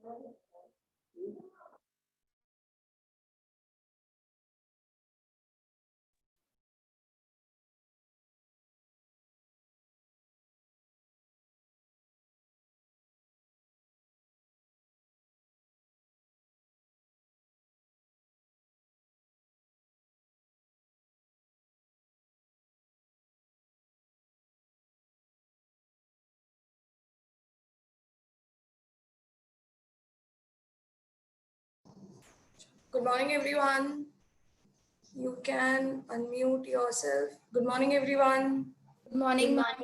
Good morning, everyone. You can unmute yourself. Good morning, everyone. Good morning, ma'am.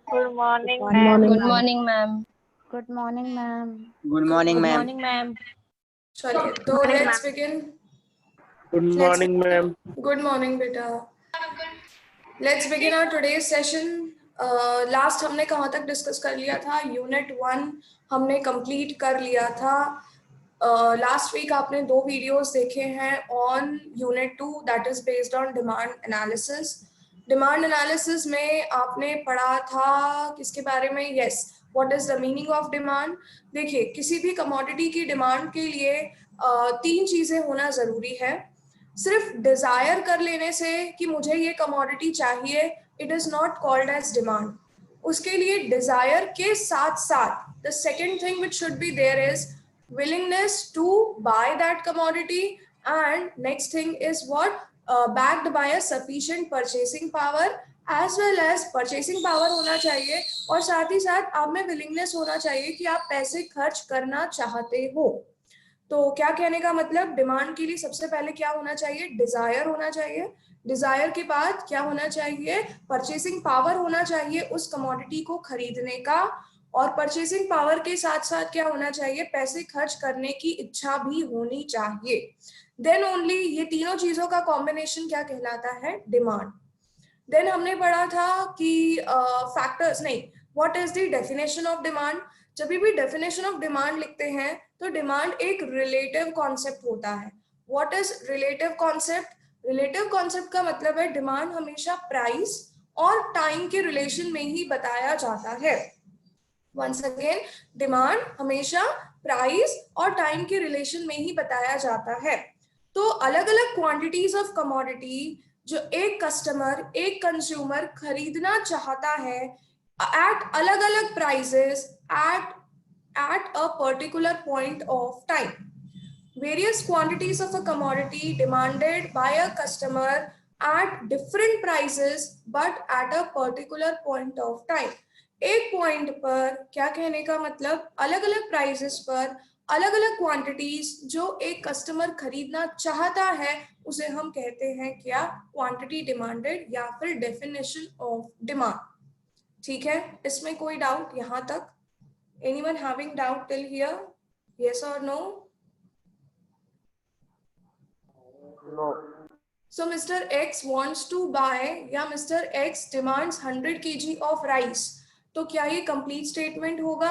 Good morning, Good ma'am. morning, Good morning, ma'am. Good morning, ma'am. Good morning, ma'am. ma'am. चलिए तो let's begin. Good morning, ma'am. Good morning, beta. Let's begin our today's session. Last हमने कहाँ तक discuss कर लिया था? Unit 1 हमने complete कर लिया था. लास्ट वीक आपने 2 वीडियोस देखे हैं on unit 2 that is based on demand analysis. Demand analysis में आपने पढ़ा था किसके बारे में? Yes, what is the meaning of demand. देखिए, किसी भी कमोडिटी की डिमांड के लिए 3 चीजें होना जरूरी है. सिर्फ डिजायर कर लेने से कि मुझे ये कमोडिटी चाहिए, it is not called as demand. उसके लिए डिजायर के साथ साथ the second thing which should be there is willingness to buy that commodity, and next thing is what, backed by a sufficient purchasing power, as well as purchasing power होना चाहिए और साथ ही साथ आप में willingness होना चाहिए कि आप पैसे खर्च करना चाहते हो. तो क्या कहने का मतलब, डिमांड के लिए सबसे पहले क्या होना चाहिए? डिजायर होना चाहिए. डिजायर के बाद क्या होना चाहिए? परचेसिंग पावर होना चाहिए उस कमोडिटी को खरीदने का, और परचेसिंग पावर के साथ साथ क्या होना चाहिए? पैसे खर्च करने की इच्छा भी होनी चाहिए. देन ओनली ये तीनों चीजों का कॉम्बिनेशन क्या कहलाता है? डिमांड. देन हमने पढ़ा था कि फैक्टर्स नहीं, what is the definition of demand. जब भी डेफिनेशन ऑफ डिमांड लिखते हैं तो डिमांड एक रिलेटिव कॉन्सेप्ट होता है. What is relative concept? Relative concept का मतलब है डिमांड हमेशा प्राइस और टाइम के रिलेशन में ही बताया जाता है. वंस अगेन, डिमांड हमेशा प्राइस और टाइम के रिलेशन में ही बताया जाता है. तो अलग अलग क्वांटिटीज ऑफ कमोडिटी जो एक कस्टमर, एक कंज्यूमर खरीदना चाहता है एट अलग अलग prices at a particular point of time. Various quantities of a commodity demanded by a customer at different prices but at a particular point of time. एक point पर, क्या कहने का मतलब, अलग अलग प्राइसेस पर अलग अलग क्वांटिटीज जो एक कस्टमर खरीदना चाहता है उसे हम कहते हैं क्या? क्वांटिटी डिमांडेड या फिर डेफिनेशन ऑफ डिमांड. ठीक है, इसमें कोई डाउट यहां तक? Anyone having doubt till here? Yes और no? No. So Mr. X wants to buy, या Mr. X demands 100 kg of rice. तो क्या ये complete statement होगा?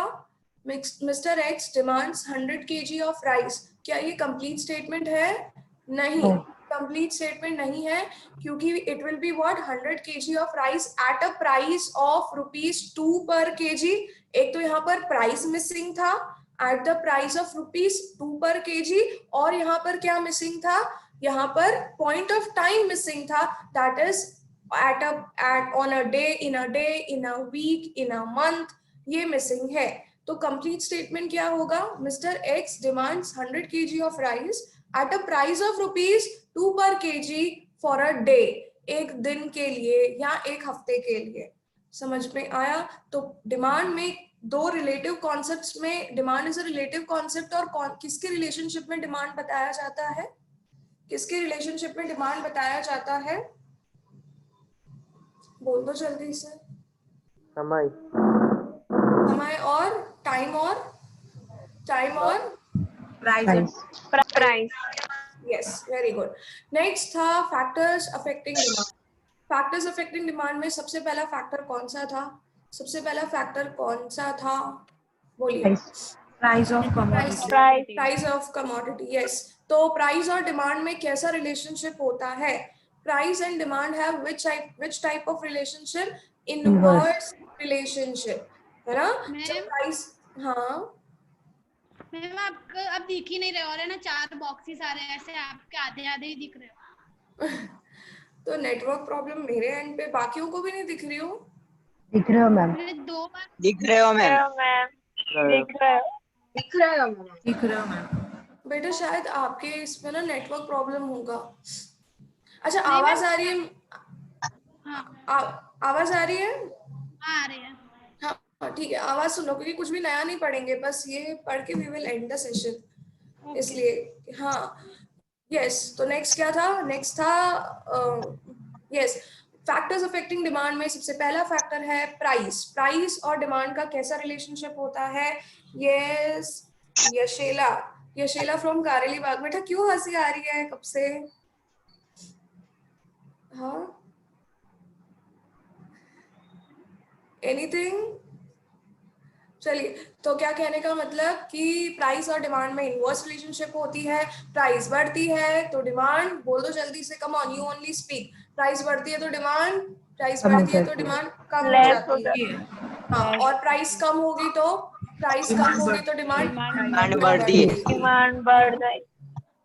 Mr. X demands 100 kg of rice. क्या ये complete statement है? नहीं, complete statement नहीं है, क्योंकि it will be what, 100 kg of rice at a price of ₹2 per kg. एक तो यहाँ पर price missing था at the price of ₹2 per kg, और यहाँ पर क्या missing था? यहाँ पर point of time missing था, that is at on a day, in a week, in a month, ये missing है. तो complete statement क्या होगा? Mr. X demands 100 kg of rice at a price of ₹2 per kg for a day. एक दिन के लिए या एक हफ्ते के लिए. समझ में आया? तो डिमांड में दो रिलेटिव कॉन्सेप्ट्स में demand is a relative concept, और किसके रिलेशनशिप में डिमांड बताया जाता है? किसके रिलेशनशिप में डिमांड बताया जाता है? बोल दो जल्दी से. समय. समय और टाइम, और टाइम और Price. Yes, very good. Next था factors affecting demand. Factors affecting demand में सबसे पहला फैक्टर कौन सा था? सबसे पहला फैक्टर कौन सा था? बोलिए. Price of commodity. Price of commodity. Yes. तो प्राइस और डिमांड में कैसा रिलेशनशिप होता है? Price and demand have which type of relationship? Inverse relationship, है ना? जब प्राइस, हाँ मैम आपको अब दिख ही नहीं रहे और है ना 4 बॉक्सेस आ रहे हैं ऐसे आपके आधे आधे ही दिख रहे हो। तो नेटवर्क प्रॉब्लम मेरे एंड पे, बाकियों को भी नहीं दिख रही हूँ। दिख रहे हो मैम। मैंने 2 बार दिख रहे हो मैम। दिख रहे हो मैम। बेटा शायद आपके इसमें ना नेटवर्क प्रॉब्लम होगा। अच्छा, नहीं, आवाज मैम। आ रही है? हाँ आवाज आ रही है? आ रही है। हाँ ठीक है, आवाज सुन लो, क्योंकि कुछ भी नया नहीं पढ़ेंगे, बस ये पढ़ के we will end the session, इसलिए। हाँ यस, तो नेक्स्ट क्या था? नेक्स्ट था यस, फैक्टर्स अफेक्टिंग डिमांड में सबसे पहला फैक्टर है प्राइस। प्राइस और डिमांड का कैसा रिलेशनशिप होता है? यस, यशेला, यशेला फ्रॉम कारेली बाग। बेटा क्यों हंसी आ रही है कब से? हाँ, एनीथिंग? चलिए, तो क्या कहने का मतलब कि प्राइस और डिमांड में इनवर्स रिलेशनशिप होती है। प्राइस बढ़ती है तो डिमांड, बोल दो जल्दी से, come on, you only speak. Price बढ़ती है तो डिमांड, प्राइस बढ़ती है तो डिमांड कम हो जाती है। हाँ, और प्राइस कम होगी तो, प्राइस कम होगी तो डिमांड डिमांड बढ़ती है। डिमांड बढ़ जाएगी।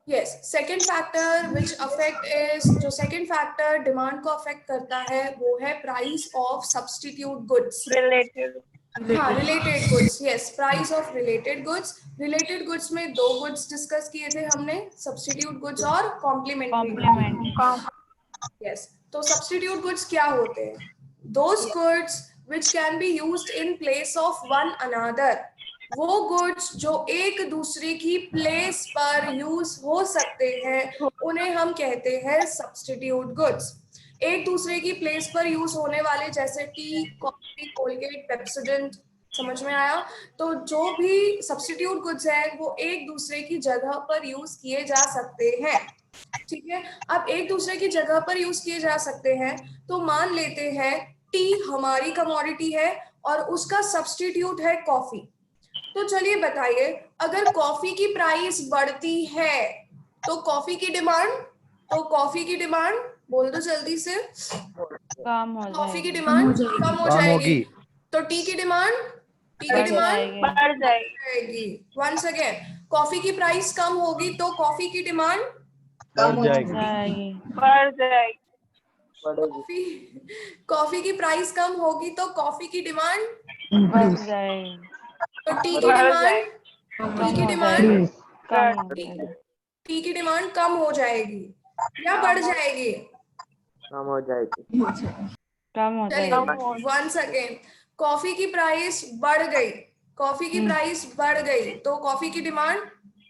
Yes, second factor which affect is, जो सेकेंड फैक्टर डिमांड को अफेक्ट करता है वो है price of substitute goods. Related हाँ, related goods, yes, price of related goods. Related goods में 2 गुड्स डिस्कस किए थे हमने, सब्स्टिट्यूट गुड्स और कॉम्प्लीमेंट्री। यस, तो सब्स्टिट्यूट गुड्स क्या होते हैं? Those goods which can be used in place of one another. वो गुड्स जो एक दूसरे की प्लेस पर यूज हो सकते हैं उन्हें हम कहते हैं सब्स्टिट्यूट गुड्स। एक दूसरे की प्लेस पर यूज होने वाले, जैसे टी, कॉफी, कोलगेट, पेप्सोडेंट, समझ में आया? तो जो भी सब्स्टिट्यूट गुड्स हैं वो एक दूसरे की जगह पर यूज किए जा सकते हैं। ठीक है, अब एक दूसरे की जगह पर यूज किए जा सकते हैं, तो मान लेते हैं टी हमारी कमोडिटी है और उसका सब्स्टिट्यूट है कॉफी। तो चलिए बताइए, अगर कॉफी की प्राइस बढ़ती है तो कॉफी की डिमांड, तो कॉफी की डिमांड, बोल दो जल्दी से, कम हो कॉफी की जाएगी। डिमांड कम हो जाएगी। तो टी की डिमांड, टी की बढ़ डिमांड जाएगी। बढ़ जाएगी। वंस अगेन, कॉफी की प्राइस कम होगी तो कॉफी की डिमांड बढ़ बढ़ जाएगी। जाएगी। बढ़ जाएगी। बढ़ेगी। कॉफी की प्राइस कम होगी तो कॉफी की डिमांड, बढ़ जाएगी। तो टी की बढ़ डिमांड, जाएगी। टी की कम हो डिमांड, जाएगी। कम हो टी जाएगी। टी की डिमांड कम हो जाएगी या बढ़ जाएगी? कम हो जाएगी। कम हो चलिए, जाएगी। वंस अगेन, कॉफी की प्राइस बढ़ गई, कॉफी की प्राइस बढ़ गई तो कॉफी की डिमांड,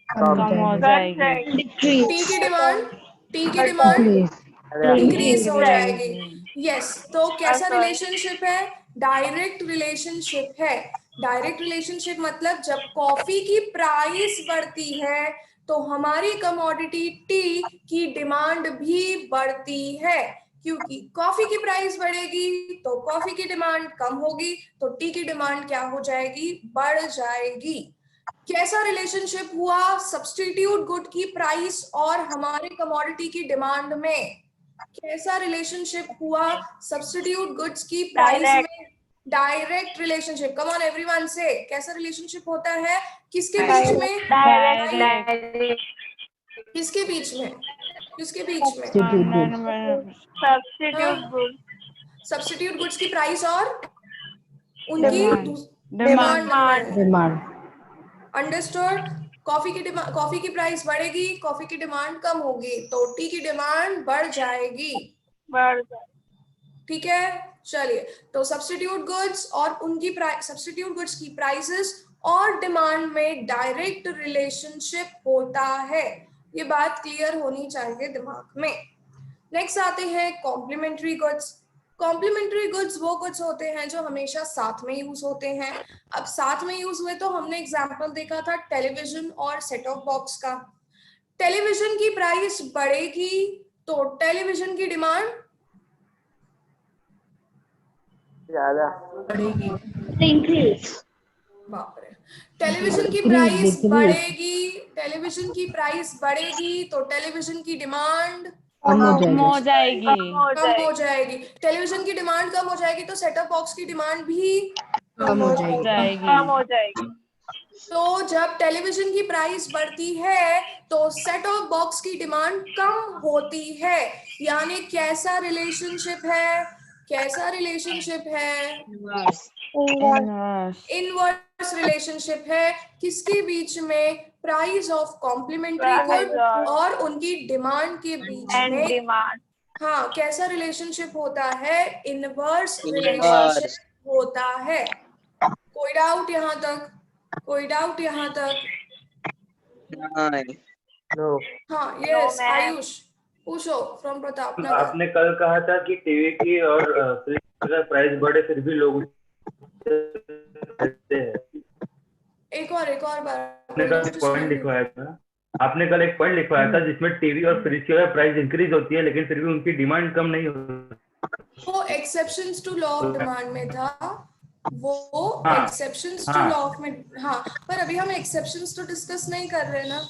कम हो जाएगी। टी की डिमांड, टी की डिमांड इंक्रीज हो जाएगी। यस, तो कैसा रिलेशनशिप है? डायरेक्ट रिलेशनशिप है। डायरेक्ट रिलेशनशिप मतलब जब कॉफी की प्राइस बढ़ती है तो हमारी कमोडिटी टी की डिमांड भी बढ़ती है, क्योंकि कॉफी की प्राइस बढ़ेगी तो कॉफी की डिमांड कम होगी, तो टी की डिमांड क्या हो जाएगी? बढ़ जाएगी। कैसा रिलेशनशिप हुआ सब्स्टिट्यूट गुड की प्राइस और हमारे कमोडिटी की डिमांड में? कैसा रिलेशनशिप हुआ सब्स्टिट्यूट गुड्स की प्राइस में? Direct relationship. Come on everyone से, कैसा रिलेशनशिप होता है? किसके बीच में? डायरेक्ट। किसके बीच में? किसके बीच में? Substitute good. सब्स्टिट्यूट गुड्स की प्राइस और उनकी डिमांड। डिमांड। अंडरस्टूड? कॉफी की प्राइस बढ़ेगी, कॉफी की डिमांड कम होगी, तो टी की डिमांड बढ़ जाएगी। बढ़ जाएगी। ठीक है, चलिए, तो सब्स्टिट्यूट गुड्स और उनकी सब्स्टिट्यूट गुड्स की प्राइसेस और डिमांड में डायरेक्ट रिलेशनशिप होता है। ये बात क्लियर होनी चाहिए दिमाग में। नेक्स्ट आते हैं कॉम्प्लीमेंट्री गुड्स। कॉम्प्लीमेंट्री गुड्स वो गुड्स होते हैं जो हमेशा साथ में यूज होते हैं। अब साथ में यूज हुए तो हमने एग्जांपल देखा था टेलीविजन और सेट ऑफ बॉक्स का। टेलीविजन की प्राइस बढ़ेगी तो टेलीविजन की डिमांड ज्यादा बाप रे, टेलीविजन की प्राइस बढ़ेगी, टेलीविजन की प्राइस बढ़ेगी तो टेलीविजन की डिमांड कम हो जाएगी। कम हो जाएगी। टेलीविजन की डिमांड कम हो जाएगी तो सेट ऑफ बॉक्स की डिमांड भी कम हो जाएगी। कम हो जाएगी। तो जब टेलीविजन की प्राइस बढ़ती है तो सेट ऑफ बॉक्स की डिमांड कम होती है, यानी कैसा रिलेशनशिप है, कैसा रिलेशनशिप है, Inverse. इनवर्स रिलेशनशिप है किसके बीच में, price of complementary Price good of- और उनकी डिमांड के बीच And में। demand. हाँ, कैसा रिलेशनशिप होता है, इनवर्स Inverse. रिलेशनशिप होता है। कोई डाउट यहाँ तक, कोई डाउट यहाँ तक? नहीं। नो। हाँ, No, यस ma'am. आयुष पूछो फ्रॉम प्रताप नगर। आपने कल कहा था कि टीवी की और फ्रिज का प्राइस बढ़े फिर भी लोग खरीदते हैं। एक और बार आपने कल एक पॉइंट लिखवाया था, आपने कल एक पॉइंट लिखवाया था जिसमें टीवी और फ्रिज की प्राइस इंक्रीज होती है लेकिन फिर भी उनकी डिमांड कम नहीं होती। वो exceptions to law of demand में था, वो हाँ, एक्सेप्शंस टू हाँ। लॉ ऑफ में। हाँ, पर अभी हम एक्सेप्शंस तो डिस्कस नहीं कर रहे ना।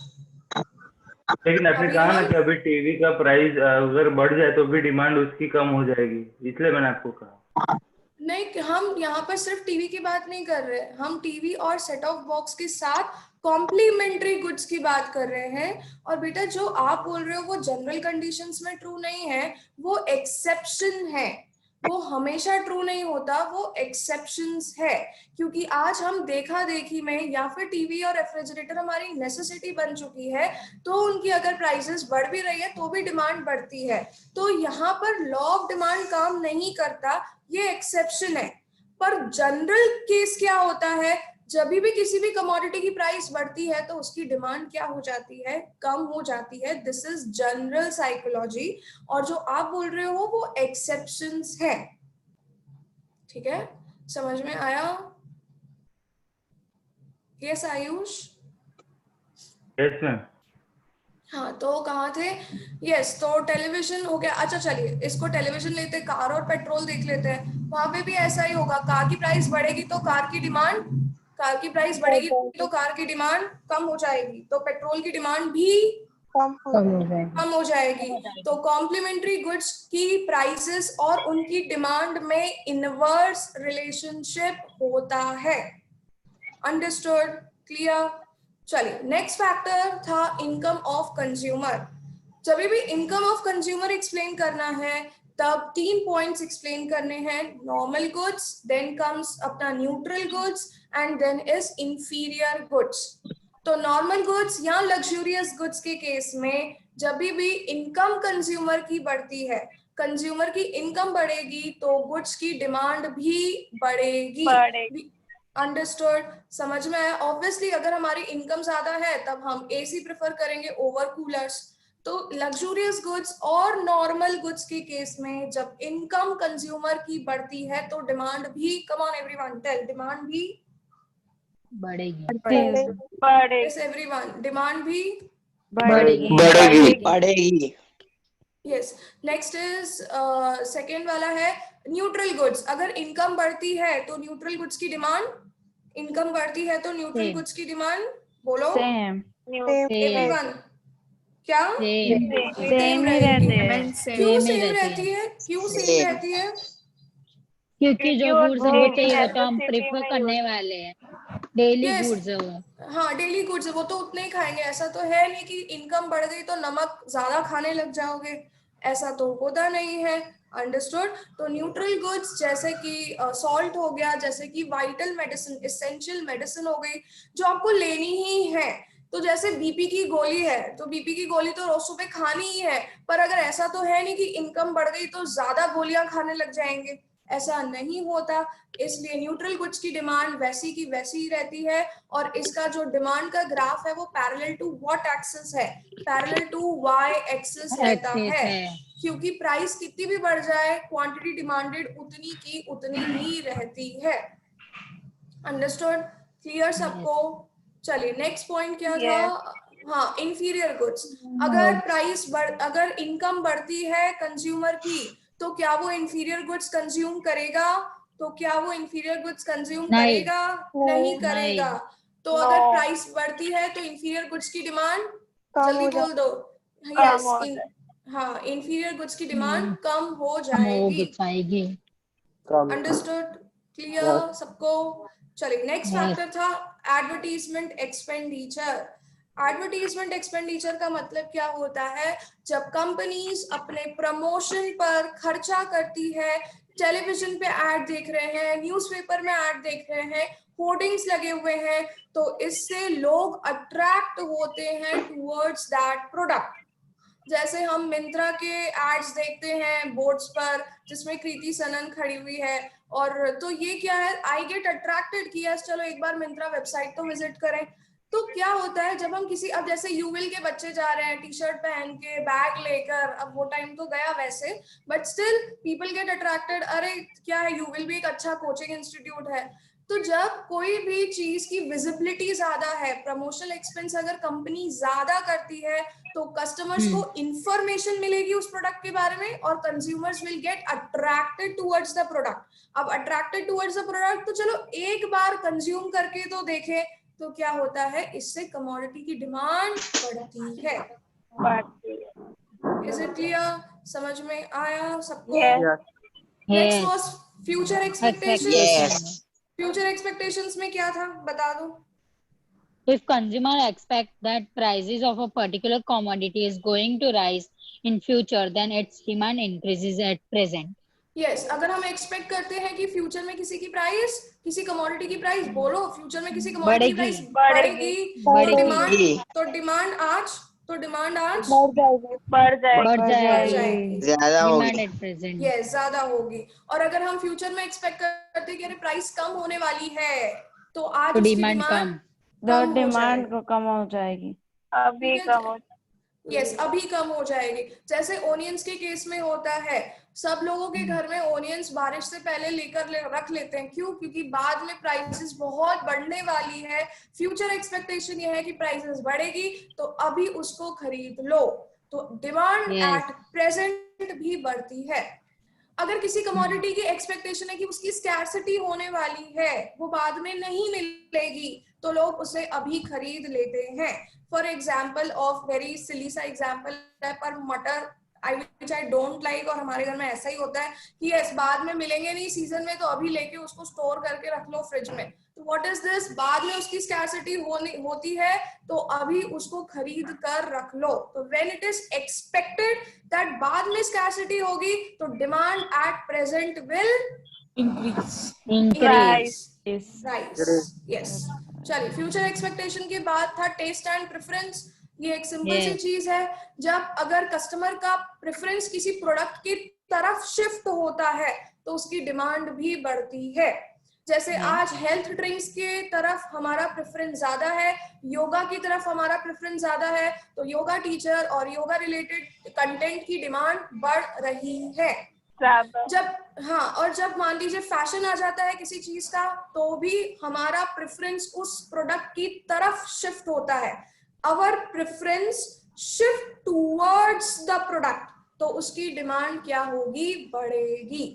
लेकिन आपने अभी कहा ना हम- कि अभी टीवी का प्राइस अगर बढ़ जाए तो भी डिमांड उसकी कम हो जाएगी, इसलिए मैंने आपको कहा। नहीं, हम यहाँ पर सिर्फ टीवी की बात नहीं कर रहे, हम टीवी और सेट ऑफ बॉक्स के साथ कॉम्प्लीमेंट्री गुड्स की बात कर रहे हैं। और बेटा जो आप बोल रहे हो वो जनरल कंडीशंस में ट्रू नहीं है, वो एक्सेप्शन है, वो हमेशा ट्रू नहीं होता, वो एक्सेप्शंस है। क्योंकि आज हम देखा देखी में या फिर टीवी और रेफ्रिजरेटर हमारी नेसेसिटी बन चुकी है, तो उनकी अगर प्राइसेस बढ़ भी रही है तो भी डिमांड बढ़ती है। तो यहाँ पर लॉ ऑफ डिमांड काम नहीं करता, ये एक्सेप्शन है। पर जनरल केस क्या होता है, जब भी किसी भी कमोडिटी की प्राइस बढ़ती है तो उसकी डिमांड क्या हो जाती है, कम हो जाती है। दिस इज जनरल साइकोलॉजी, और जो आप बोल रहे हो वो एक्सेप्शंस है। ठीक है, समझ में आया? यस आयुष? Yes ma'am. हाँ, तो कहाँ थे? यस, तो टेलीविजन हो गया। अच्छा चलिए इसको टेलीविजन लेते, कार और पेट्रोल देख लेते हैं। वहां पे भी ऐसा ही होगा, कार की प्राइस बढ़ेगी तो कार की डिमांड, कार की प्राइस बढ़ेगी तो कार की डिमांड कम हो जाएगी, तो पेट्रोल की डिमांड भी कम हो जाएगी। कम हो जाएगी। तो कॉम्प्लीमेंट्री गुड्स की प्राइसेस और उनकी डिमांड में इनवर्स रिलेशनशिप होता है। अंडरस्टूड? क्लियर? चलिए, नेक्स्ट फैक्टर था इनकम ऑफ कंज्यूमर। जब भी इनकम ऑफ कंज्यूमर एक्सप्लेन करना है तब 3 पॉइंट्स एक्सप्लेन करने हैं, नॉर्मल गुड्स, देन कम्स अपना neutral goods and then is inferior goods. तो नॉर्मल गुड्स या लग्जूरियस गुड्स के केस में जब भी इनकम कंज्यूमर की बढ़ती है, कंज्यूमर की इनकम बढ़ेगी तो गुड्स की डिमांड भी बढ़ेगी। अंडरस्टूड? समझ में आया? ऑब्वियसली अगर हमारी इनकम ज्यादा है तब हम एसी प्रेफर करेंगे ओवर कूलर्स। तो लग्जूरियस गुड्स और नॉर्मल गुड्स के केस में जब इनकम कंज्यूमर की बढ़ती है तो डिमांड भी, come on everyone tell, demand भी बढ़ेगी। यस एवरीवन, डिमांड भी बढ़ेगी। यस। नेक्स्ट इज सेकेंड वाला है न्यूट्रल गुड्स। अगर इनकम बढ़ती है तो न्यूट्रल गुड्स की डिमांड, इनकम बढ़ती है तो न्यूट्रल गुड्स की डिमांड, बोलो Same. एवरीवन, क्या Same ही रहते हैं। क्यों सेम रहती है, क्यों सेम रहती है? क्योंकि जो वो गुड्स है वो चाहिए वो तो हम necessity प्रेफर में करने वाले हैं, डेली Yes. गुड्स है वो। हाँ, डेली गुड्स, वो तो उतने ही खाएंगे। ऐसा तो है नहीं कि इनकम बढ़ गई तो नमक ज्यादा खाने लग जाओगे, ऐसा तो होता नहीं है। अंडरस्टूड? तो न्यूट्रल गुड्स जैसे कि सॉल्ट हो गया, जैसे कि वाइटल मेडिसिन, एसेंशियल मेडिसिन हो गई जो आपको लेनी ही है। तो जैसे बीपी की गोली है तो बीपी की गोली तो रोज सुबह खानी ही है, पर अगर ऐसा तो है नहीं कि इनकम बढ़ गई तो ज्यादा गोलियां खाने लग जाएंगे, ऐसा नहीं होता। इसलिए न्यूट्रल गुड्स की डिमांड वैसी की वैसी ही रहती है। और इसका जो डिमांड का ग्राफ है वो पैरेलल टू व्हाट एक्सिस है, पैरेलल टू वाई एक्सिस रहता है। क्योंकि प्राइस कितनी भी बढ़ जाए क्वांटिटी डिमांडेड उतनी की उतनी ही रहती है। अंडरस्टूड? क्लियर सबको? चलिए नेक्स्ट पॉइंट क्या था? हाँ, इंफीरियर गुड्स। अगर प्राइस अगर इनकम बढ़ती है कंज्यूमर की तो क्या वो इंफीरियर गुड्स कंज्यूम करेगा? तो क्या वो इंफीरियर गुड्स कंज्यूम नहीं। करेगा? नहीं करेगा। तो अगर No. प्राइस बढ़ती है तो इंफीरियर गुड्स की डिमांड, कम जल्दी हो बोल दो। कम यस, हो जाए। हाँ, इंफीरियर गुड्स की डिमांड कम हो वो जाएगी। गुड्स आएगी। कम। अंडरस्टूड? क्लियर सबको? चलिए नेक्स्ट Yes. फैक्टर था एडवर्टीजमेंट एक्सपेंडिचर। एडवर्टीजमेंट एक्सपेंडिचर का मतलब क्या होता है? जब कंपनीज अपने प्रमोशन पर खर्चा करती है, टेलीविजन पे ऐड देख रहे हैं, न्यूज़पेपर में ऐड देख रहे हैं, होर्डिंग्स लगे हुए हैं, तो इससे लोग अट्रैक्ट होते हैं टुवर्ड्स दैट प्रोडक्ट। जैसे हम मिंत्रा के एड्स देखते हैं बोर्ड्स पर जिसमें कृति सनन खड़ी हुई है, और तो ये क्या है, आई गेट अट्रैक्टेड कि यस चलो एक बार मिंत्रा वेबसाइट तो विजिट करें। तो क्या होता है जब हम किसी, अब जैसे यूविल के बच्चे जा रहे हैं टी शर्ट पहन के बैग लेकर, अब वो टाइम तो गया वैसे, but still people get attracted, अरे क्या है यूविल भी एक अच्छा कोचिंग इंस्टीट्यूट है। तो जब कोई भी चीज की विजिबिलिटी ज्यादा है, प्रमोशनल एक्सपेंस अगर कंपनी ज्यादा करती है, तो कस्टमर्स को इंफॉर्मेशन मिलेगी उस प्रोडक्ट के बारे में और consumers will get attracted towards the product. अब अट्रैक्टेड टुवर्ड्स द प्रोडक्ट, तो चलो एक बार कंज्यूम करके तो देखें, तो क्या होता है, इससे कमोडिटी की डिमांड बढ़ती है। Is it clear? समझ में आया सबको? Next Yes. Was future expectations. Expectations. Future expectations में क्या था बता दो? If consumer expect that prices of a particular commodity is going to rise in future, then its demand increases at present. Yes, अगर हम एक्सपेक्ट करते हैं कि फ्यूचर में किसी की प्राइस, किसी कमोडिटी की प्राइस, बोलो फ्यूचर में किसी कमोडिटी की प्राइस बढ़ेगी, तो डिमांड आज बढ़ जाएगी। ज्यादा होगी। Demand at present. यस ज्यादा होगी। और अगर हम फ्यूचर में एक्सपेक्ट करते हैं कि अरे प्राइस कम होने वाली है, तो आज तो उसकी डिमांड कम। डिमांड को कम हो जाएगी। अभी कम हो, यस अभी कम हो जाएगी। जैसे ओनियंस के केस में होता है, सब लोगों के घर में ओनियंस बारिश से पहले रख लेते हैं, क्यों? क्योंकि बाद में प्राइसेस बहुत बढ़ने वाली है, फ्यूचर एक्सपेक्टेशन ये है कि प्राइसेस बढ़ेगी, तो अभी उसको खरीद लो, तो डिमांड एट प्रेजेंट भी बढ़ती है। अगर किसी कमोडिटी की एक्सपेक्टेशन है कि उसकी स्कैर्सिटी होने वाली है, वो बाद में नहीं मिलेगी, तो लोग उसे अभी खरीद लेते हैं। For example of very silly सा एग्जाम्पल है, पर मटर which I don't like, और हमारे घर में ऐसा ही होता है कि यस बाद में मिलेंगे नहीं सीजन में, तो अभी लेके उसको स्टोर करके रख लो फ्रिज में। तो व्हाट इज दिस, बाद में उसकी स्कैर्सिटी होती है, तो अभी उसको खरीद कर रख लो। तो when it is expected that बाद में स्कैर्सिटी होगी, तो demand at present will Increase. Right. Yes, चलिए फ्यूचर एक्सपेक्टेशन के बाद था टेस्ट एंड प्रेफरेंस। ये एक सिंपल सी चीज है, जब अगर कस्टमर का प्रेफरेंस किसी प्रोडक्ट की तरफ शिफ्ट होता है, तो उसकी डिमांड भी बढ़ती है। जैसे आज हेल्थ ड्रिंक्स के तरफ हमारा प्रेफरेंस ज्यादा है, योगा की तरफ हमारा प्रेफरेंस ज्यादा है, तो योगा टीचर और योगा रिलेटेड कंटेंट की डिमांड बढ़ रही है। जब मान लीजिए फैशन आ जाता है किसी चीज का, तो भी हमारा प्रेफरेंस उस प्रोडक्ट की तरफ शिफ्ट होता है। Our preference shift towards the product, तो उसकी डिमांड क्या होगी, बढ़ेगी।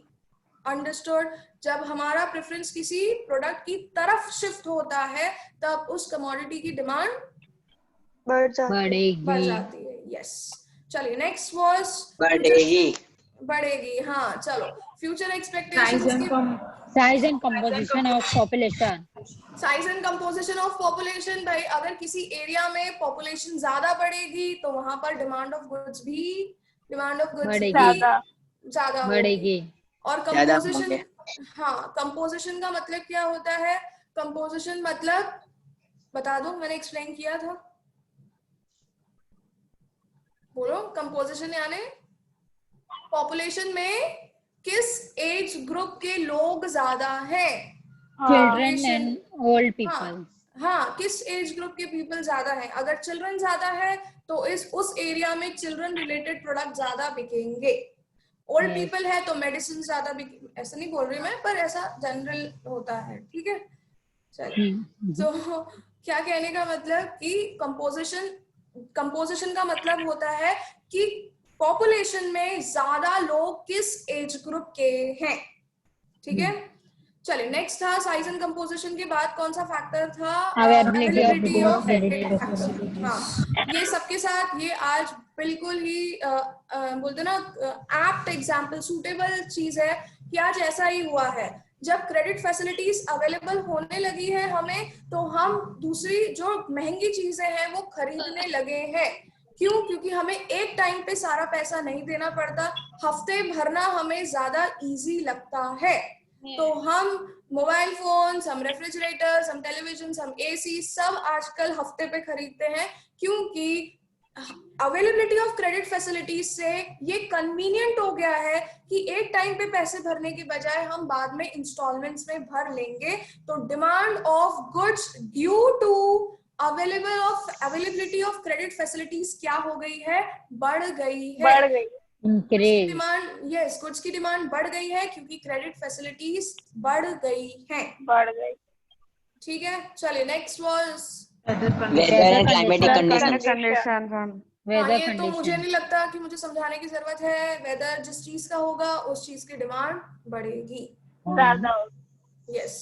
अंडरस्टूड? जब हमारा प्रेफरेंस किसी प्रोडक्ट की तरफ शिफ्ट होता है, तब उस कमोडिटी की डिमांड बढ़ जाती है। यस, चलिए नेक्स्ट वाज बढ़ेगी। हाँ चलो, future expectations. Size and composition of population. Size and composition of population. भाई अगर किसी एरिया में पॉपुलेशन ज्यादा बढ़ेगी, तो वहां पर डिमांड ऑफ गुड्स भी ज्यादा बढ़ेगी। और कंपोजिशन, हाँ कंपोजिशन का मतलब क्या होता है? कंपोजिशन मतलब बता दो, मैंने एक्सप्लेन किया था, बोलो। कंपोजिशन यानी पॉपुलेशन में किस एज ग्रुप के लोग ज्यादा हैं, Children and old people. हाँ किस एज ग्रुप के पीपल ज्यादा हैं। अगर चिल्ड्रन ज्यादा है, तो उस एरिया में चिल्ड्रन रिलेटेड प्रोडक्ट ज्यादा बिकेंगे। ओल्ड पीपल है तो मेडिसिन ज्यादा बिके, ऐसा नहीं बोल रही मैं, पर ऐसा जनरल होता है, ठीक है। चलिए, तो क्या कहने का मतलब कि कंपोजिशन का मतलब होता है कि पॉपुलेशन में ज्यादा लोग किस एज ग्रुप के हैं, ठीक है। चलिए नेक्स्ट था साइज एंड कंपोजिशन के बाद कौन सा फैक्टर था? Availability of factor. हाँ, ये सबके साथ ये आज बिल्कुल ही बोलते ना एप्ट एग्जाम्पल, सूटेबल चीज है कि आज ऐसा ही हुआ है जब क्रेडिट फैसिलिटीज अवेलेबल होने लगी है हमें, तो हम दूसरी जो महंगी चीजें हैं वो खरीदने लगे हैं। क्यों? क्योंकि हमें एक टाइम पे सारा पैसा नहीं देना पड़ता, हफ्ते भरना हमें ज्यादा इजी लगता है। तो हम मोबाइल फोन्स, हम रेफ्रिजरेटर्स, हम टेलीविजन, हम एसी सब आजकल हफ्ते पे खरीदते हैं, क्योंकि अवेलेबिलिटी ऑफ क्रेडिट फैसिलिटीज से ये कन्वीनियंट हो गया है कि एक टाइम पे पैसे भरने के बजाय हम बाद में इंस्टॉलमेंट्स में भर लेंगे। तो demand of goods due to availability of credit facilities क्या हो गई है? बढ़ गई है। Increase. डिमांड, यस, गुड्स की डिमांड बढ़ गई है क्योंकि क्रेडिट फैसिलिटीज बढ़ गई हैं। ठीक है, चलिए next was Weather and climatic conditions. conditions. Weather ये तो मुझे condition. नहीं लगता कि मुझे समझाने की जरूरत है। वेदर जिस चीज का होगा उस चीज की डिमांड बढ़ेगी। Yes,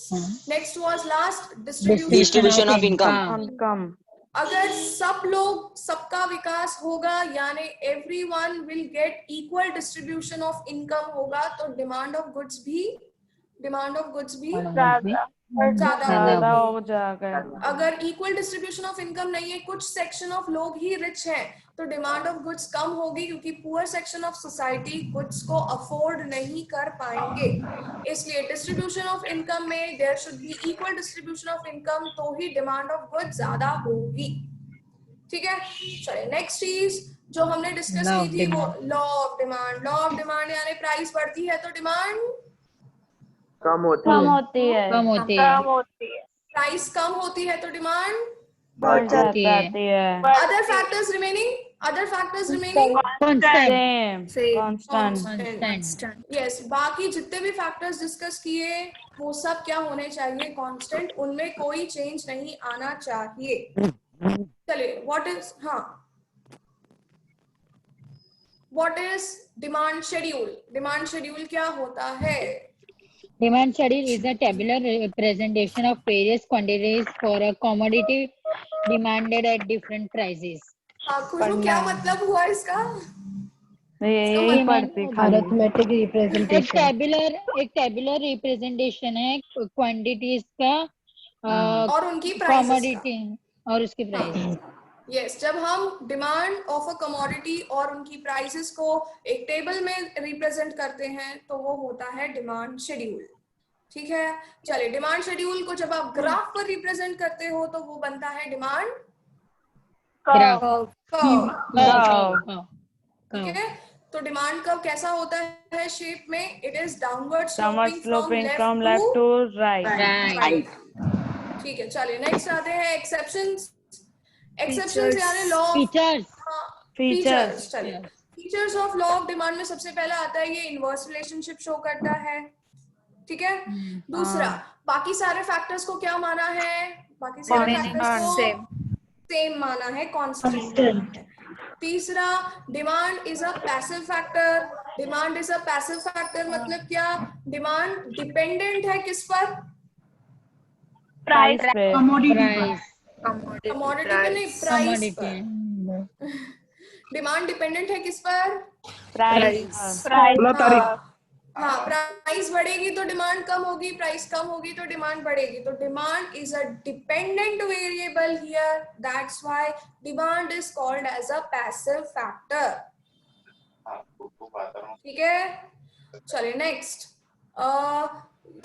next was last Distribution of income. Income. अगर सब लोग, सबका विकास होगा, यानी everyone will get equal distribution of income होगा, तो डिमांड ऑफ गुड्स भी ज्यादा हो जाएगा। अगर इक्वल डिस्ट्रीब्यूशन ऑफ इनकम नहीं है, कुछ सेक्शन ऑफ लोग ही रिच हैं, तो डिमांड ऑफ गुड्स कम होगी, क्योंकि poor section of society goods को अफोर्ड नहीं कर पाएंगे। इसलिए डिस्ट्रीब्यूशन ऑफ इनकम में there should be equal distribution of income, तो ही डिमांड ऑफ गुड्स ज्यादा होगी। ठीक है, चलिए नेक्स्ट चीज जो हमने डिस्कस की थी वो law of demand. Law of demand यानी प्राइस बढ़ती है तो डिमांड कम होती है। कम होती है। प्राइस कम होती है तो डिमांड बढ़ जाती है। Other factors remaining constant. Yes, बाकी जितने भी फैक्टर्स डिस्कस किए वो सब क्या होने चाहिए? कांस्टेंट, उनमें कोई चेंज नहीं आना चाहिए। चलिए what is demand schedule? Demand schedule क्या होता है? Demand schedule is a tabular representation of various quantities for a commodity demanded at different prices. खुशबू, क्या मतलब हुआ इसका? यही पढ़ती खाली। अरिथमेटिक एक रिप्रेजेंटेशन। टेबुलर रिप्रेजेंटेशन है क्वांटिटीज का और उनकी प्राइसेस कमोडिटी और उसकी प्राइस। यस, जब हम डिमांड ऑफ अ कमोडिटी और उनकी प्राइसेस को एक टेबल में रिप्रेजेंट करते हैं तो वो होता है डिमांड शेड्यूल। ठीक है, चलिए डिमांड शेड्यूल को जब आप ग्राफ पर रिप्रेजेंट करते हो तो वो बनता है डिमांड कर्व। ठीक है, तो डिमांड कर्व कैसा होता है शेप में? It is downward sloping from left to right. ठीक है, चलिए नेक्स्ट आते हैं एक्सेप्शंस। एक्सेप्शंस यानी लॉ फीचर्स। चलिए features of law of demand में सबसे पहला आता है ये इनवर्स रिलेशनशिप शो करता है। ठीक है, दूसरा बाकी सारे फैक्टर्स को क्या माना है? बाकी सारे फैक्टर्स को सेम माना है, कांस्टेंट। तीसरा, demand is a passive factor. Demand is a passive factor मतलब क्या? डिमांड डिपेंडेंट है किस पर? प्राइस पे। कमोडिटी पे नहीं, प्राइस पर। डिमांड डिपेंडेंट है किस पर? प्राइस। हाँ, प्राइस बढ़ेगी तो डिमांड कम होगी, प्राइस कम होगी तो डिमांड बढ़ेगी। तो demand is a dependent variable here, that's why demand is called as a passive factor. ठीक है, चलिए नेक्स्ट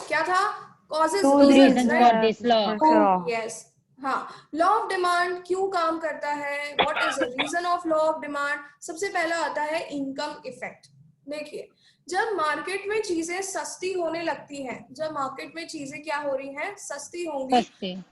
क्या था? Causes, reasons, right? यस, हाँ, लॉ ऑफ डिमांड क्यों काम करता है? What is the reason of law of demand? सबसे पहला आता है इनकम इफेक्ट। देखिए, जब मार्केट में चीजें सस्ती होने लगती हैं, जब मार्केट में चीजें क्या हो रही हैं? सस्ती होंगी,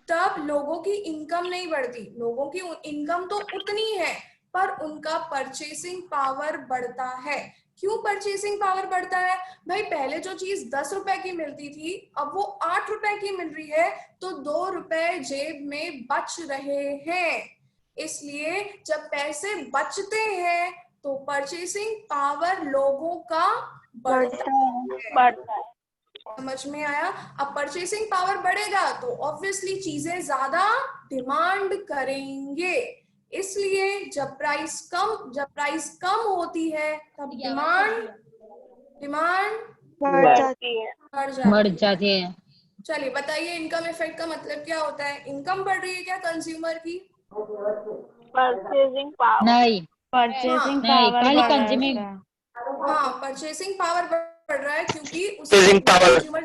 तब लोगों की इनकम नहीं बढ़ती। लोगों की इनकम तो उतनी है पर उनका परचेसिंग पावर बढ़ता है। क्यों परचेसिंग पावर बढ़ता है? भाई पहले जो चीज 10 रुपए की मिलती थी अब वो 8 रुपए की मिल रही है, तो 2 रुपए जेब में बच रहे हैं। इसलिए जब पैसे बचते हैं तो परचेसिंग पावर लोगों का बढ़ता है। समझ में आया? अब परचेसिंग पावर बढ़ेगा तो ऑब्वियसली चीजें ज्यादा डिमांड करेंगे। इसलिए जब प्राइस कम होती है तब डिमांड बढ़ती है। बढ़ जाती है। चलिए बताइए इनकम इफेक्ट का मतलब क्या होता है? इनकम बढ़ रही है क्या कंज्यूमर की? Purchasing power. नहीं परचेसिंग नहीं, पावर खाली बढ़ रहा है कंज्यूमिंग। उसका। हाँ, परचेसिंग पावर बढ़ रहा है क्योंकि उसके कंज्यूमर,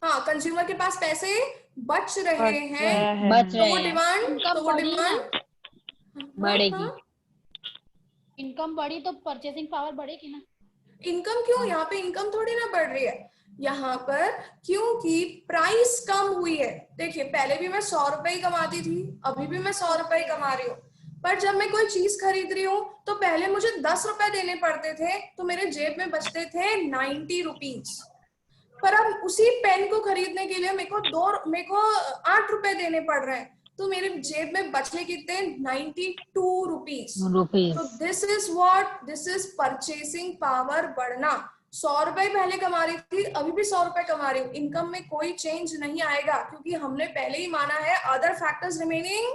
हाँ कंज्यूमर के पास पैसे बच रहे हैं, बच तो रहे वो हैं, डिमांड बढ़ेगी। इनकम बढ़ी तो परचेसिंग पावर बढ़ेगी ना। इनकम क्यों? यहाँ पे इनकम थोड़ी ना बढ़ रही है यहाँ पर, क्योंकि प्राइस कम हुई है। देखिए पहले भी मैं 100 रुपए ही कमाती थी, अभी भी मैं 100 रुपए ही कमा रही हूँ, पर जब मैं कोई चीज खरीद रही हूँ तो पहले मुझे 10 रुपए देने पड़ते थे, तो मेरे जेब में बचते थे 90 रुपीज। पर अब उसी पेन को खरीदने के लिए मेरे को 8 रुपए देने पड़ रहे हैं, तो मेरे जेब में बचले कितने? 92 रुपीज। तो दिस इज परचेसिंग पावर बढ़ना। 100 रुपए पहले कमा रही थी, अभी भी 100 रुपए कमा रही हूँ, इनकम में कोई चेंज नहीं आएगा, क्योंकि हमने पहले ही माना है other factors remaining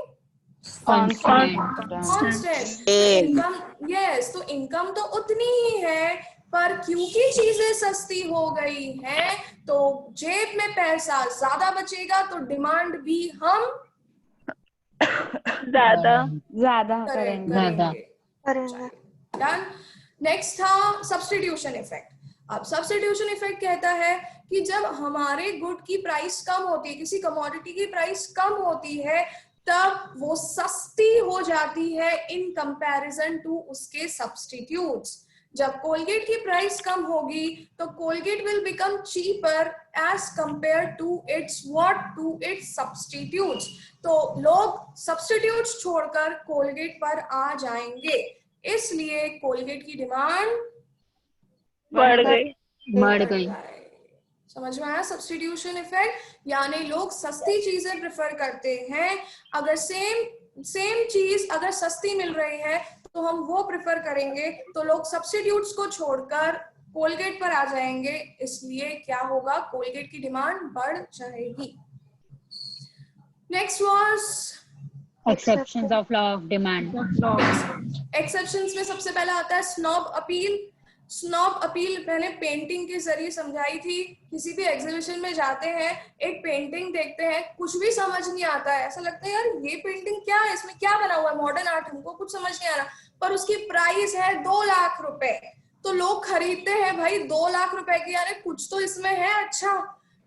constant. Income, yes, तो इनकम तो उतनी ही है, पर क्योंकि चीजें सस्ती हो गई हैं तो जेब में पैसा ज्यादा बचेगा, तो डिमांड भी हम ज्यादा करेंगे। डन। नेक्स्ट था सब्स्टिट्यूशन इफेक्ट। अब सब्स्टिट्यूशन इफेक्ट कहता है कि जब हमारे गुड की प्राइस कम होती है, किसी कमोडिटी की प्राइस कम होती है, तब वो सस्ती हो जाती है इन कंपैरिजन टू उसके सब्स्टिट्यूट्स। जब कोलगेट की प्राइस कम होगी तो Colgate will become cheaper as compare to its substitutes. तो लोग सब्स्टिट्यूट्स छोड़कर कोलगेट पर आ जाएंगे, इसलिए कोलगेट की डिमांड बढ़ गई। समझ में आया सब्स्टिट्यूशन इफेक्ट? यानी लोग सस्ती चीजें प्रेफर करते हैं। अगर सेम चीज अगर सस्ती मिल रही है तो हम वो प्रेफर करेंगे, तो लोग सब्स्टिट्यूट्स को छोड़कर कोलगेट पर आ जाएंगे, इसलिए क्या होगा? कोलगेट की डिमांड बढ़ जाएगी। Next was exceptions of law of demand. Exceptions में सबसे पहला आता है स्नॉब अपील। स्नॉब अपील मैंने पेंटिंग के जरिए समझाई थी। किसी भी एग्जीबिशन में जाते हैं, एक पेंटिंग देखते हैं, कुछ भी समझ नहीं आता है, ऐसा लगता है यार ये पेंटिंग क्या है, इसमें क्या बना हुआ है, मॉडर्न आर्ट, हमको कुछ समझ नहीं आ रहा, पर उसकी प्राइस है 2 लाख रुपए, तो लोग खरीदते हैं भाई 2 लाख रुपए की, यार कुछ तो इसमें है अच्छा।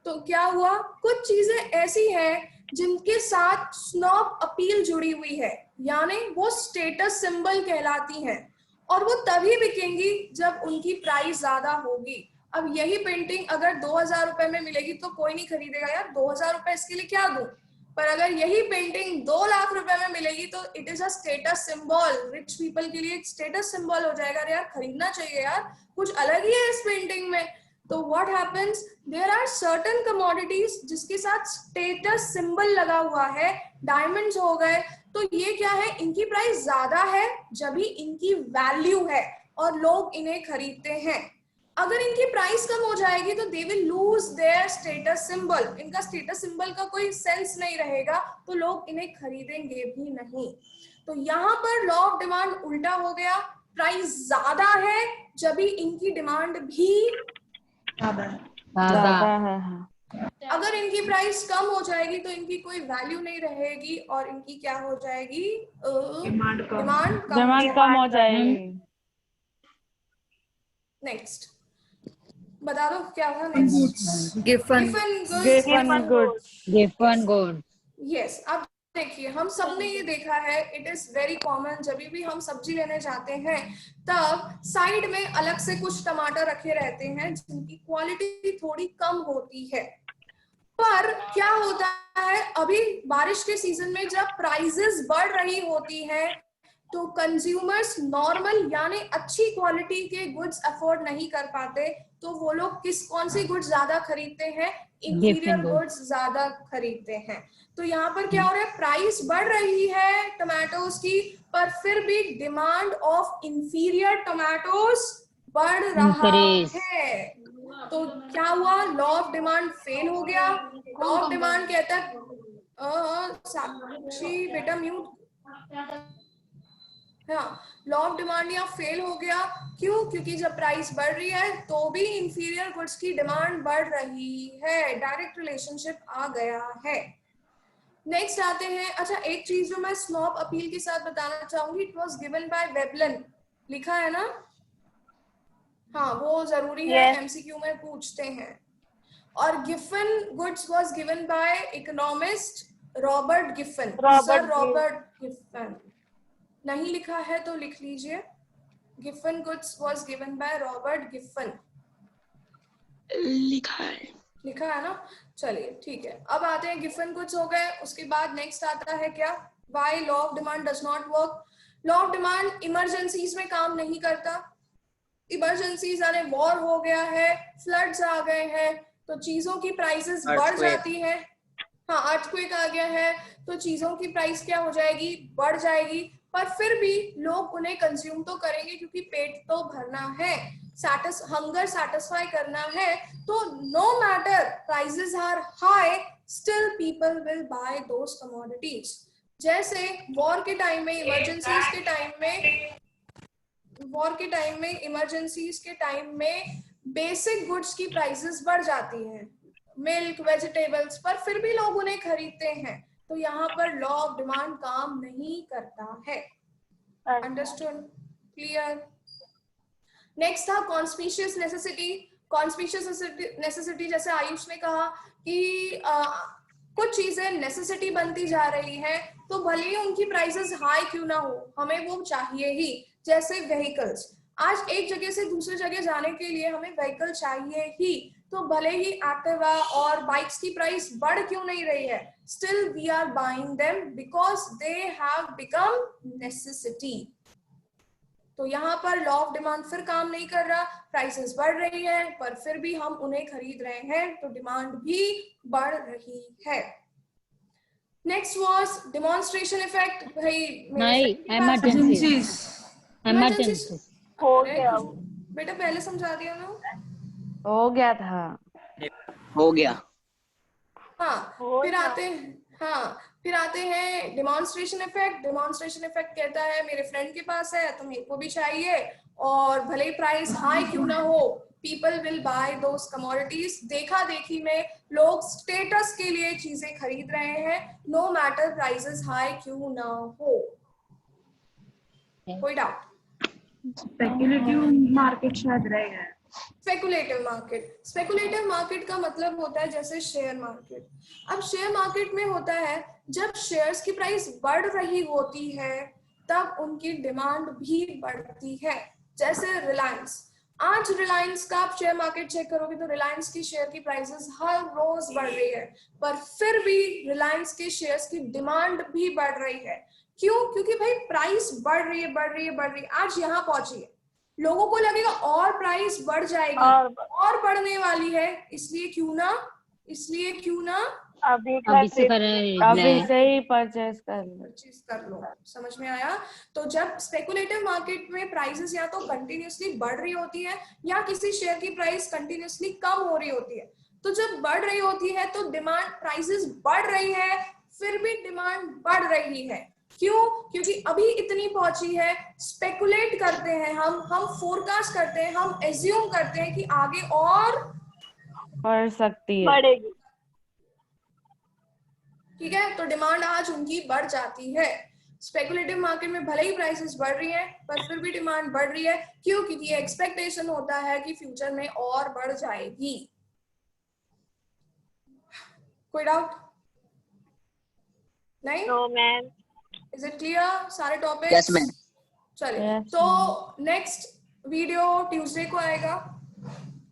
तो क्या हुआ? कुछ चीजें ऐसी हैं जिनके साथ स्नॉब अपील जुड़ी हुई है, यानी वो स्टेटस सिंबल कहलाती हैं, और वो तभी बिकेंगी जब उनकी प्राइस ज्यादा होगी। अब यही पेंटिंग अगर 2000 रुपए में मिलेगी तो कोई नहीं खरीदेगा, यार 2000 रुपए इसके लिए क्या दूं। पर अगर यही पेंटिंग 2 लाख रुपए में मिलेगी तो it is a status symbol, rich people के लिए एक स्टेटस सिंबल हो जाएगा, यार खरीदना चाहिए, यार कुछ अलग ही है इस पेंटिंग में। तो what happens, there are certain commodities जिसके साथ स्टेटस सिंबल लगा हुआ है, डायमंड्स हो गए, तो ये क्या है, इनकी प्राइस ज्यादा है जब भी इनकी वैल्यू है और लोग इन्हें खरीदते हैं। अगर इनकी प्राइस कम हो जाएगी तो they will lose their status symbol, इनका स्टेटस सिंबल का कोई सेंस नहीं रहेगा, तो लोग इन्हें खरीदेंगे भी नहीं। तो यहाँ पर लॉ ऑफ डिमांड उल्टा हो गया, प्राइस ज्यादा है जब भी इनकी डिमांड भी ज्यादा है। अगर इनकी प्राइस कम हो जाएगी तो इनकी कोई वैल्यू नहीं रहेगी और इनकी क्या हो जाएगी? डिमांड कम हो जाएगी। नेक्स्ट बता दो क्या होगा नेक्स्ट? Given goods. यस, अब देखिए हम सबने ये देखा है, इट इज वेरी कॉमन, जब भी हम सब्जी लेने जाते हैं तब साइड में अलग से कुछ टमाटर रखे रहते हैं जिनकी क्वालिटी थोड़ी कम होती है। पर क्या होता है, अभी बारिश के सीजन में जब प्राइसेस बढ़ रही होती है तो कंज्यूमर्स नॉर्मल यानी अच्छी क्वालिटी के गुड्स अफोर्ड नहीं कर पाते, तो वो लोग कौन सी गुड्स ज्यादा खरीदते हैं? इंफीरियर गुड्स ज्यादा खरीदते हैं। तो यहाँ पर क्या हो रहा है, प्राइस बढ़ रही है टमाटोज की, पर फिर भी डिमांड ऑफ इंफीरियर टमाटोज बढ़ रहा है। तो क्या हुआ? लॉ ऑफ डिमांड फेल हो गया। लॉ ऑफ डिमांड कहता है साक्षी बेटा म्यूट, हाँ, लॉ ऑफ डिमांड यहाँ फेल हो गया। क्यों? क्योंकि जब प्राइस बढ़ रही है तो भी इंफीरियर गुड्स की डिमांड बढ़ रही है, डायरेक्ट रिलेशनशिप आ गया है। नेक्स्ट आते हैं, अच्छा एक चीज जो मैं स्नॉप अपील के साथ बताना चाहूंगी, it was given by Veblen, लिखा है ना? हाँ, वो जरूरी है, Yes. एमसीक्यू में पूछते हैं। और Giffen goods was given by economist Robert Giffen, sir Robert Giffen. नहीं लिखा है तो लिख लीजिए, Giffen goods was given by Robert Giffen. लिखा है ना? चलिए ठीक है। अब आते हैं, गिफन गुड्स हो गए, उसके बाद नेक्स्ट आता है क्या? Why law of demand does not work. Law of demand emergencies में काम नहीं करता। इमरजेंसीज आने, वॉर हो गया है, फ्लड्स आ गए हैं, तो चीजों की प्राइसेस बढ़ जाती हैं। हाँ, अर्थक्वेक आ गया है तो चीजों की प्राइस क्या हो जाएगी? बढ़ जाएगी। पर फिर भी लोग उन्हें कंज्यूम तो करेंगे क्योंकि पेट तो भरना है, हंगर सैटिस्फाई करना है। तो no matter prices are high, still people will buy those commodities. जैसे वॉर के टाइम में, इमरजेंसीज के टाइम में बेसिक गुड्स की प्राइसेस बढ़ जाती हैं, मिल्क, वेजिटेबल्स, पर फिर भी लोग उन्हें खरीदते हैं। तो यहाँ पर लॉ ऑफ डिमांड काम नहीं करता है। अंडरस्टूड? क्लियर? नेक्स्ट था कॉन्स्पिशियस नेसेसिटी। कॉन्स्पिशियस नेसेसिटी, जैसे आयुष ने कहा कि कुछ चीजें नेसेसिटी बनती जा रही हैं, तो भले ही उनकी प्राइसेस हाई क्यों ना हो, हमें वो चाहिए ही। जैसे व्हीकल्स, आज एक जगह से दूसरी जगह जाने के लिए हमें व्हीकल चाहिए ही, तो भले ही एक्टिवा और बाइक्स की प्राइस बढ़ क्यों नहीं रही है, still we are buying them because they have become necessity. तो यहाँ पर लॉ ऑफ डिमांड फिर काम नहीं कर रहा, प्राइसेस बढ़ रही हैं पर फिर भी हम उन्हें खरीद रहे हैं, तो डिमांड भी बढ़ रही है। Next was demonstration effect. भाई नहीं, emergencies. हो गया। बेटा पहले समझा दिया ना? हो गया था। हो गया। हाँ, फिर आते हैं डेमोन्स्ट्रेशन इफेक्ट। डेमोन्स्ट्रेशन इफेक्ट कहता है मेरे फ्रेंड के पास है तो मेरे को भी चाहिए, और भले ही प्राइस हाई क्यों ना हो, people will buy those commodities. देखा देखी में लोग स्टेटस के लिए चीजें खरीद रहे हैं, नो मैटर प्राइसेस हाई क्यों ना हो। कोई डाउट? स्पेक्युलेटिव मार्केट शायद रहेगा। स्पेकुलेटिव मार्केट का मतलब होता है जैसे शेयर मार्केट। अब शेयर मार्केट में होता है जब शेयर्स की प्राइस बढ़ रही होती है तब उनकी डिमांड भी बढ़ती है। जैसे रिलायंस, आज रिलायंस का आप शेयर मार्केट चेक करोगे तो रिलायंस की शेयर की प्राइसेस हर रोज बढ़ रही है, पर फिर भी रिलायंस के शेयर्स की डिमांड भी बढ़ रही है। क्यों? क्योंकि भाई प्राइस बढ़ रही है, आज यहाँ पहुंची है, लोगों को लगेगा और प्राइस बढ़ जाएगी और बढ़ने वाली है, इसलिए क्यों ना अभी से ही परचेज कर लो। समझ में आया? तो जब स्पेकुलेटिव मार्केट में प्राइसेस या तो कंटिन्यूअसली बढ़ रही होती है या किसी शेयर की प्राइस कंटिन्यूअसली कम हो रही होती है, तो जब बढ़ रही होती है तो डिमांड, प्राइसेस बढ़ रही है फिर भी डिमांड बढ़ रही है। क्यों? क्योंकि अभी इतनी पहुंची है, स्पेकुलेट करते हैं हम फोरकास्ट करते हैं, हम एज्यूम करते हैं कि आगे और बढ़ सकती है, बढ़ेगी। ठीक है, तो डिमांड आज उनकी बढ़ जाती है। स्पेकुलेटिव मार्केट में भले ही प्राइसेस बढ़ रही हैं पर फिर भी डिमांड बढ़ रही है। क्यों? क्योंकि ये एक्सपेक्टेशन होता है कि फ्यूचर में और बढ़ जाएगी। कोई डाउट? नहीं? No ma'am. Is it clear सारे टॉपिक्स? Yes ma'am. चलिए, Yes, तो नेक्स्ट वीडियो ट्यूसडे को आएगा।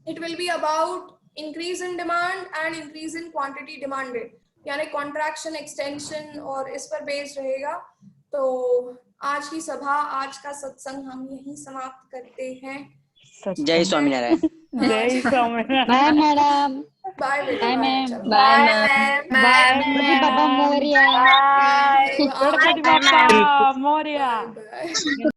It will be about increase in demand and increase in quantity demanded, यानी कॉन्ट्रैक्शन, एक्सटेंशन, और इस पर बेस्ड रहेगा। तो आज की सभा, आज का सत्संग हम यहीं समाप्त करते हैं। जय स्वामीनारायण। जय स्वामीनारायण। Bye madam. बाय बेटा, बाय मैम। चलो। Bye ma'am. बाय बाबा मोरिया। गणपति बाप्पा मोरया। बाय।